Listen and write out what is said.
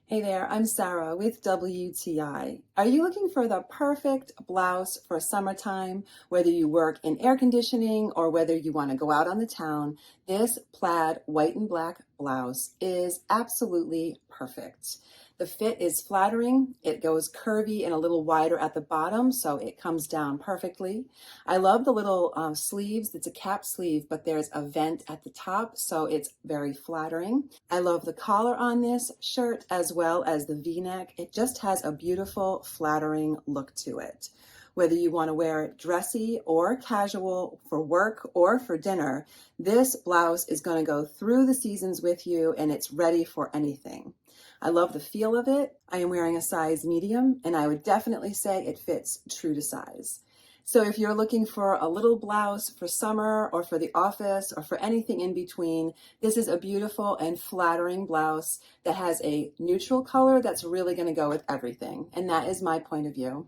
Hey there, I'm Sarah with WTI. Are you looking for the perfect blouse for summertime? Whether you work in air conditioning or whether you want to go out on the town, this plaid white and black blouse is absolutely perfect. The fit is flattering. It goes curvy and a little wider at the bottom, so it comes down perfectly. I love the little sleeves. It's a cap sleeve, but there's a vent at the top, so it's very flattering. I love the collar on this shirt as well as the V-neck. It just has a beautiful, flattering look to it. Whether you want to wear it dressy or casual for work or for dinner, this blouse is going to go through the seasons with you and it's ready for anything. I love the feel of it. I am wearing a size medium and I would definitely say it fits true to size. So if you're looking for a little blouse for summer or for the office or for anything in between, this is a beautiful and flattering blouse that has a neutral color that's really going to go with everything. And that is my point of view.